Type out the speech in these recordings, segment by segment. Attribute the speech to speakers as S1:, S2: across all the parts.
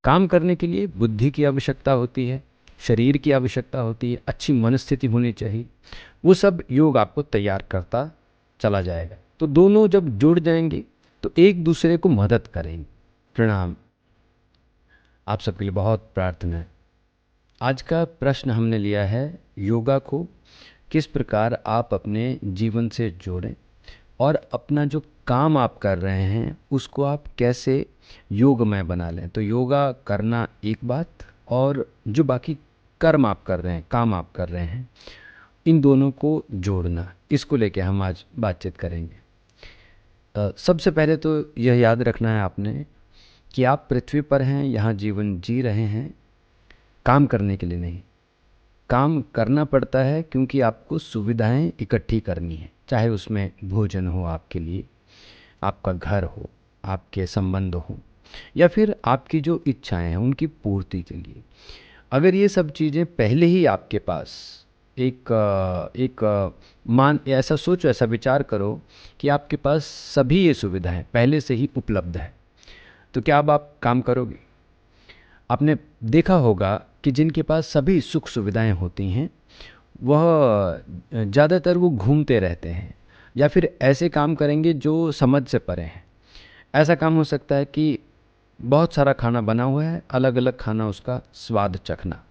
S1: काम करने के लिए बुद्धि की आवश्यकता होती है, शरीर की आवश्यकता होती है, अच्छी मनस्थिति होनी चाहिए। वो सब योग आपको तैयार करता चला जाएगा। तो दोनों जब जुड़ जाएंगे तो एक दूसरे को मदद करेंगे। प्रणाम। आप सबके लिए बहुत प्रार्थना है। आज का प्रश्न हमने लिया है, योगा को किस प्रकार आप अपने जीवन से जोड़ें और अपना जो काम आप कर रहे हैं उसको आप कैसे योगमय बना लें। तो योगा करना एक बात, और जो बाकी कर्म आप कर रहे हैं, काम आप कर रहे हैं, इन दोनों को जोड़ना, इसको लेके हम आज बातचीत करेंगे। सबसे पहले तो यह याद रखना है आपने कि आप पृथ्वी पर हैं, यहाँ जीवन जी रहे हैं काम करने के लिए नहीं। काम करना पड़ता है क्योंकि आपको सुविधाएं इकट्ठी करनी है, चाहे उसमें भोजन हो आपके लिए, आपका घर हो, आपके संबंध हो, या फिर आपकी जो इच्छाएं हैं उनकी पूर्ति के लिए। अगर ये सब चीज़ें पहले ही आपके पास मान ऐसा सोचो, ऐसा विचार करो कि आपके पास सभी ये सुविधाएं पहले से ही उपलब्ध है, तो क्या अब आप काम करोगे? आपने देखा होगा कि जिनके पास सभी सुख सुविधाएं होती हैं वह ज़्यादातर वो घूमते रहते हैं या फिर ऐसे काम करेंगे जो समझ से परे हैं। ऐसा काम हो सकता है कि बहुत सारा खाना बना हुआ है, अलग अलग खाना उसका स्वाद चखना,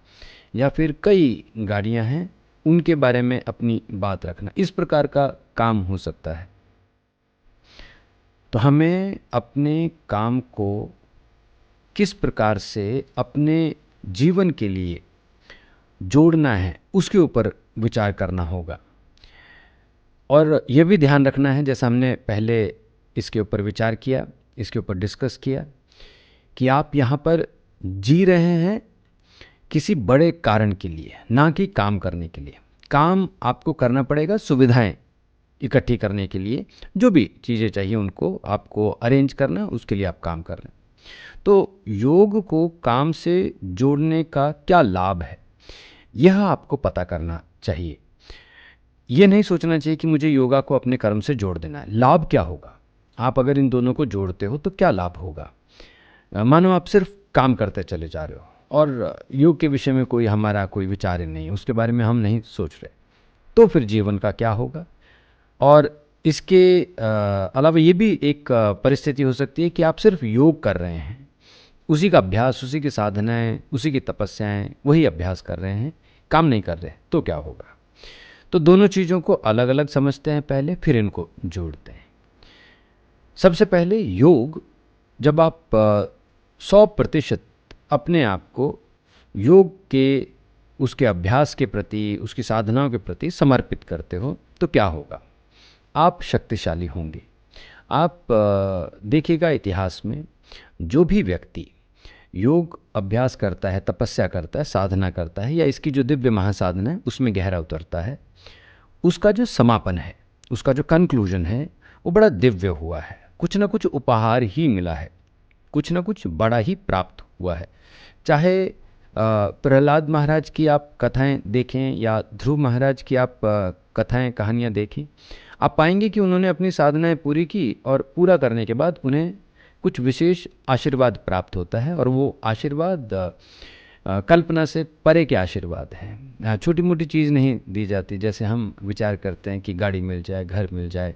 S1: या फिर कई गाड़ियां हैं उनके बारे में अपनी बात रखना, इस प्रकार का काम हो सकता है। तो हमें अपने काम को किस प्रकार से अपने जीवन के लिए जोड़ना है उसके ऊपर विचार करना होगा। और यह भी ध्यान रखना है, जैसा हमने पहले इसके ऊपर विचार किया, इसके ऊपर डिस्कस किया, कि आप यहाँ पर जी रहे हैं किसी बड़े कारण के लिए, ना कि काम करने के लिए। काम आपको करना पड़ेगा सुविधाएं इकट्ठी करने के लिए, जो भी चीज़ें चाहिए उनको आपको अरेंज करना, उसके लिए आप काम कर रहे हैं। तो योग को काम से जोड़ने का क्या लाभ है, यह आपको पता करना चाहिए। यह नहीं सोचना चाहिए कि मुझे योगा को अपने कर्म से जोड़ देना है। लाभ क्या होगा? आप अगर इन दोनों को जोड़ते हो तो क्या लाभ होगा? मानो आप सिर्फ काम करते चले जा रहे हो और योग के विषय में हमारा कोई विचार ही नहीं, उसके बारे में हम नहीं सोच रहे, तो फिर जीवन का क्या होगा? और इसके अलावा ये भी एक परिस्थिति हो सकती है कि आप सिर्फ योग कर रहे हैं, उसी का अभ्यास, उसी की साधनाएं, उसी की तपस्याएं, वही अभ्यास कर रहे हैं, काम नहीं कर रहे, तो क्या होगा? तो दोनों चीज़ों को अलग अलग समझते हैं पहले, फिर इनको जोड़ते हैं। सबसे पहले योग, जब आप 100% अपने आप को योग के, उसके अभ्यास के प्रति, उसकी साधनाओं के प्रति समर्पित करते हो, तो क्या होगा? आप शक्तिशाली होंगे। आप देखिएगा इतिहास में जो भी व्यक्ति योग अभ्यास करता है, तपस्या करता है, साधना करता है, या इसकी जो दिव्य महासाधना है उसमें गहरा उतरता है, उसका जो समापन है, उसका जो कंक्लूजन है, वो बड़ा दिव्य हुआ है। कुछ ना कुछ उपहार ही मिला है, कुछ ना कुछ बड़ा ही प्राप्त हुआ है। चाहे प्रहलाद महाराज की आप कथाएं देखें या ध्रुव महाराज की आप कथाएं, कहानियां देखें, आप पाएंगे कि उन्होंने अपनी साधनाएं पूरी की और पूरा करने के बाद उन्हें कुछ विशेष आशीर्वाद प्राप्त होता है, और वो आशीर्वाद कल्पना से परे के आशीर्वाद हैं। छोटी मोटी चीज़ नहीं दी जाती, जैसे हम विचार करते हैं कि गाड़ी मिल जाए, घर मिल जाए,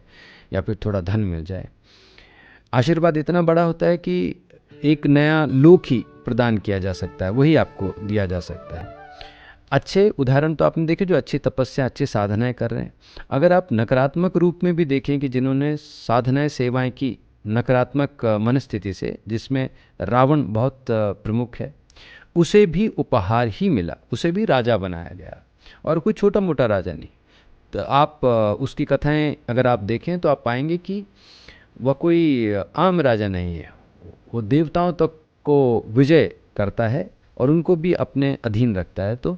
S1: या फिर थोड़ा धन मिल जाए। आशीर्वाद इतना बड़ा होता है कि एक नया लोक ही प्रदान किया जा सकता है, वही आपको दिया जा सकता है। अच्छे उदाहरण तो आपने देखे जो अच्छी तपस्या, अच्छी साधनाएं कर रहे हैं। अगर आप नकारात्मक रूप में भी देखें कि जिन्होंने साधनाएं, सेवाएं की नकारात्मक मनस्थिति से, जिसमें रावण बहुत प्रमुख है, उसे भी उपहार ही मिला, उसे भी राजा बनाया गया, और कोई छोटा मोटा राजा नहीं। तो आप उसकी कथाएं अगर आप देखें तो आप पाएंगे कि वह कोई आम राजा नहीं है, वो देवताओं तक को विजय करता है और उनको भी अपने अधीन रखता है। तो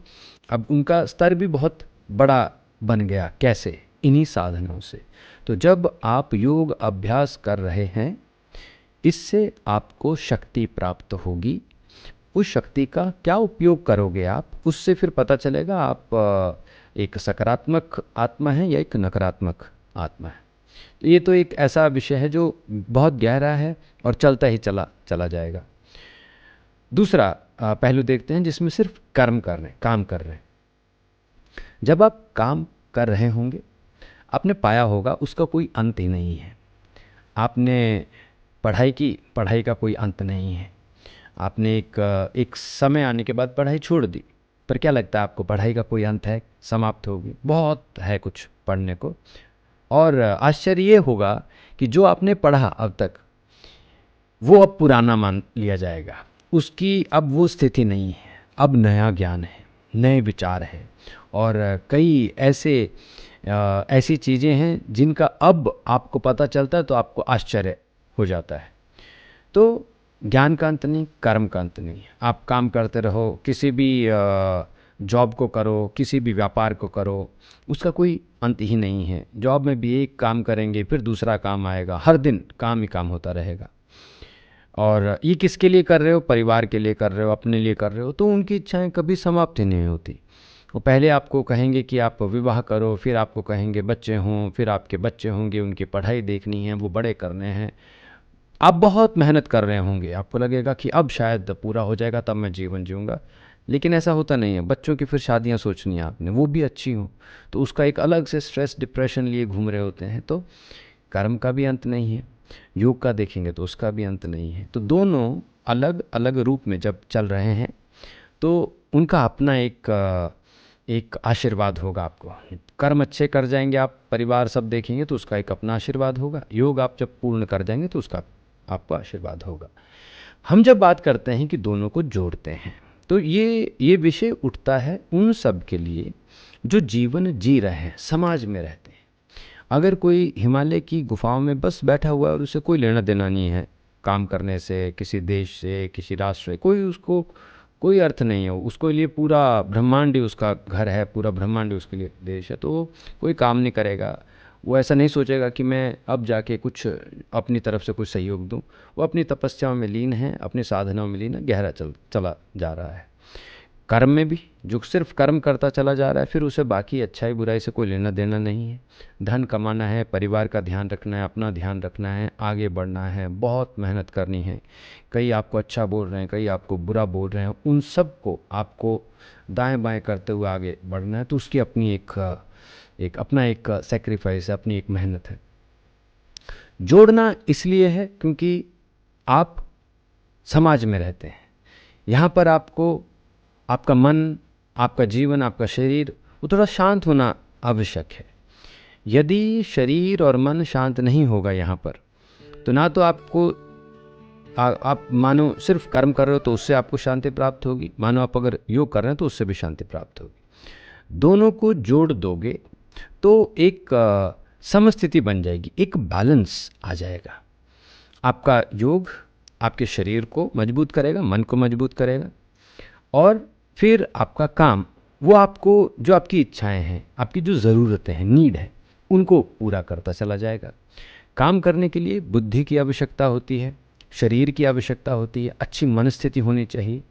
S1: अब उनका स्तर भी बहुत बड़ा बन गया। कैसे? इन्हीं साधनों से। तो जब आप योग अभ्यास कर रहे हैं, इससे आपको शक्ति प्राप्त होगी। उस शक्ति का क्या उपयोग करोगे आप, उससे फिर पता चलेगा आप एक सकारात्मक आत्मा है या एक नकारात्मक आत्मा है। तो ये तो एक ऐसा विषय है जो बहुत गहरा है और चलता ही चला जाएगा। दूसरा पहलू देखते हैं जिसमें सिर्फ कर्म कर रहे हैं, काम कर रहे हैं। जब आप काम कर रहे होंगे, आपने पाया होगा उसका कोई अंत ही नहीं है। आपने पढ़ाई की, पढ़ाई का कोई अंत नहीं है। आपने एक समय आने के बाद पढ़ाई छोड़ दी, पर क्या लगता है आपको पढ़ाई का कोई अंत है? समाप्त होगी? बहुत है कुछ पढ़ने को। और आश्चर्य ये होगा कि जो आपने पढ़ा अब तक, वो अब पुराना मान लिया जाएगा। उसकी अब वो स्थिति नहीं है, अब नया ज्ञान है, नए विचार है, और कई ऐसी चीज़ें हैं जिनका अब आपको पता चलता है तो आपको आश्चर्य हो जाता है। तो ज्ञान का अंत नहीं, कर्म का अंत नहीं। आप काम करते रहो, किसी भी जॉब को करो, किसी भी व्यापार को करो, उसका कोई अंत ही नहीं है। जॉब में भी एक काम करेंगे, फिर दूसरा काम आएगा, हर दिन काम ही काम होता रहेगा। और ये किसके लिए कर रहे हो? परिवार के लिए कर रहे हो, अपने लिए कर रहे हो, तो उनकी इच्छाएं कभी समाप्त ही नहीं होती। वो पहले आपको कहेंगे कि आप विवाह करो, फिर आपको कहेंगे बच्चे हों, फिर आपके बच्चे होंगे, उनकी पढ़ाई देखनी है, वो बड़े करने हैं। आप बहुत मेहनत कर रहे होंगे, आपको लगेगा कि अब शायद पूरा हो जाएगा, तब मैं जीवन जीऊँगा। लेकिन ऐसा होता नहीं है। बच्चों की फिर शादियाँ सोचनी है आपने, वो भी अच्छी हों, तो उसका एक अलग से स्ट्रेस, डिप्रेशन लिए घूम रहे होते हैं। तो कर्म का भी अंत नहीं है, योग का देखेंगे तो उसका भी अंत नहीं है। तो दोनों अलग अलग रूप में जब चल रहे हैं, तो उनका अपना एक आशीर्वाद होगा आपको। कर्म अच्छे कर जाएंगे आप, परिवार सब देखेंगे तो उसका एक अपना आशीर्वाद होगा। योग आप जब पूर्ण कर जाएंगे तो उसका आपको आशीर्वाद होगा। हम जब बात करते हैं कि दोनों को जोड़ते हैं, तो ये विषय उठता है उन सब के लिए जो जीवन जी रहे हैं, समाज में रहते हैं। अगर कोई हिमालय की गुफाओं में बस बैठा हुआ है और उसे कोई लेना देना नहीं है काम करने से, किसी देश से, किसी राष्ट्र से, उसको कोई अर्थ नहीं है, उसको लिए पूरा ब्रह्मांड ही उसका घर है, पूरा ब्रह्मांड ही उसके लिए देश है, तो वो कोई काम नहीं करेगा। वो ऐसा नहीं सोचेगा कि मैं अब जाके कुछ अपनी तरफ से कुछ सहयोग दूं। वो अपनी तपस्याओं में लीन है, अपनी साधनाओं में लीन है, गहरा चला जा रहा है। कर्म में भी जो सिर्फ कर्म करता चला जा रहा है, फिर उसे बाकी अच्छाई बुराई से कोई लेना देना नहीं है। धन कमाना है, परिवार का ध्यान रखना है, अपना ध्यान रखना है, आगे बढ़ना है, बहुत मेहनत करनी है। कई आपको अच्छा बोल रहे हैं, कई आपको बुरा बोल रहे हैं, उन सब को आपको दाएं बाएं करते हुए आगे बढ़ना है। तो उसकी अपनी एक सेक्रीफाइस है, अपनी एक मेहनत है। जोड़ना इसलिए है क्योंकि आप समाज में रहते हैं। यहाँ पर आपको आपका मन, आपका जीवन, आपका शरीर, वो थोड़ा शांत होना आवश्यक है। यदि शरीर और मन शांत नहीं होगा यहाँ पर, तो ना तो आपको आप मानो सिर्फ कर्म कर रहे हो तो उससे आपको शांति प्राप्त होगी, मानो आप अगर योग कर रहे हैं तो उससे भी शांति प्राप्त होगी। दोनों को जोड़ दोगे तो एक समस्थिति बन जाएगी, एक बैलेंस आ जाएगा। आपका योग आपके शरीर को मजबूत करेगा, मन को मजबूत करेगा, और फिर आपका काम वो आपको जो आपकी इच्छाएं हैं, आपकी जो ज़रूरतें हैं, नीड है, उनको पूरा करता चला जाएगा। काम करने के लिए बुद्धि की आवश्यकता होती है, शरीर की आवश्यकता होती है, अच्छी मनस्थिति होनी चाहिए।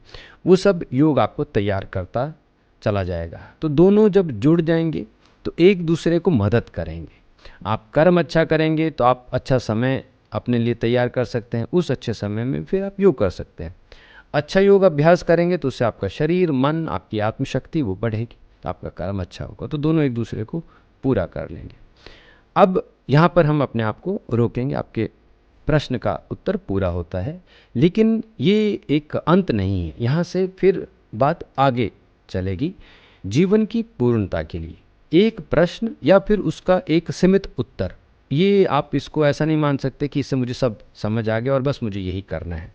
S1: वो सब योग आपको तैयार करता चला जाएगा। तो दोनों जब जुड़ जाएंगे तो एक दूसरे को मदद करेंगे। आप कर्म अच्छा करेंगे तो आप अच्छा समय अपने लिए तैयार कर सकते हैं, उस अच्छे समय में फिर आप योग कर सकते हैं। अच्छा योग अभ्यास करेंगे तो उससे आपका शरीर, मन, आपकी आत्मशक्ति वो बढ़ेगी, तो आपका कर्म अच्छा होगा। तो दोनों एक दूसरे को पूरा कर लेंगे। अब यहाँ पर हम अपने आप को रोकेंगे। आपके प्रश्न का उत्तर पूरा होता है, लेकिन ये एक अंत नहीं है। यहाँ से फिर बात आगे चलेगी जीवन की पूर्णता के लिए। एक प्रश्न या फिर उसका एक सीमित उत्तर, ये आप इसको ऐसा नहीं मान सकते कि इससे मुझे सब समझ आ गया और बस मुझे यही करना है।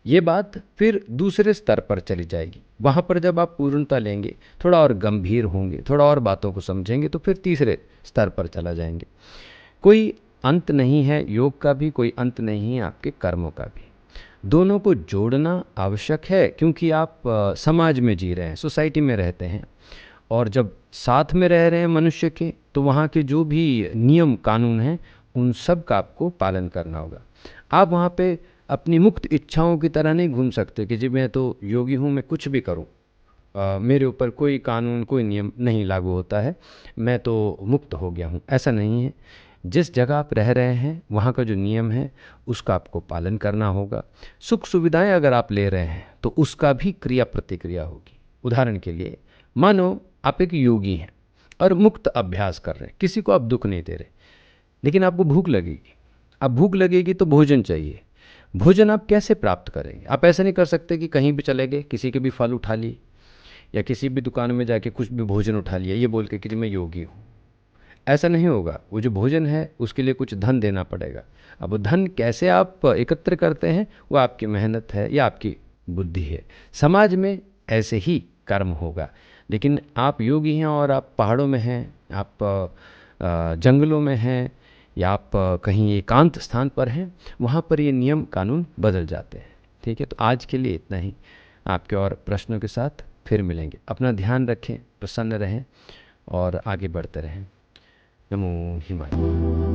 S1: ये बात फिर दूसरे स्तर पर चली जाएगी। वहाँ पर जब आप पूर्णता लेंगे, थोड़ा और गंभीर होंगे, थोड़ा और बातों को समझेंगे, तो फिर तीसरे स्तर पर चला जाएंगे। कोई अंत नहीं है योग का भी, कोई अंत नहीं है आपके कर्मों का भी। दोनों को जोड़ना आवश्यक है, क्योंकि आप समाज में जी रहे हैं, सोसाइटी में रहते हैं, और जब साथ में रह रहे हैं मनुष्य के, तो वहाँ के जो भी नियम कानून हैं उन सब का आपको पालन करना होगा। आप वहाँ पे अपनी मुक्त इच्छाओं की तरह नहीं घूम सकते कि जी मैं तो योगी हूँ, मैं कुछ भी करूँ, मेरे ऊपर कोई कानून, कोई नियम नहीं लागू होता है, मैं तो मुक्त हो गया हूँ। ऐसा नहीं है। जिस जगह आप रह रहे हैं वहाँ का जो नियम है उसका आपको पालन करना होगा। सुख सुविधाएं अगर आप ले रहे हैं तो उसका भी क्रिया प्रतिक्रिया होगी। उदाहरण के लिए मानो आप एक योगी हैं और मुक्त अभ्यास कर रहे हैं, किसी को आप दुख नहीं दे रहे, लेकिन आपको भूख लगेगी। अब भूख लगेगी तो भोजन चाहिए। भोजन आप कैसे प्राप्त करेंगे? आप ऐसा नहीं कर सकते कि कहीं भी चले गए, किसी के भी फल उठा लिए या किसी भी दुकान में जाके कुछ भी भोजन उठा लिया, ये बोल के कि मैं योगी हूँ। ऐसा नहीं होगा। वो जो भोजन है उसके लिए कुछ धन देना पड़ेगा। अब वो धन कैसे आप एकत्र करते हैं, वो आपकी मेहनत है या आपकी बुद्धि है। समाज में ऐसे ही कर्म होगा। लेकिन आप योगी हैं और आप पहाड़ों में हैं, आप जंगलों में हैं, या आप कहीं एकांत स्थान पर हैं, वहाँ पर ये नियम कानून बदल जाते हैं। ठीक है, तो आज के लिए इतना ही। आपके और प्रश्नों के साथ फिर मिलेंगे। अपना ध्यान रखें, प्रसन्न रहें और आगे बढ़ते रहें। नमो हिमालय।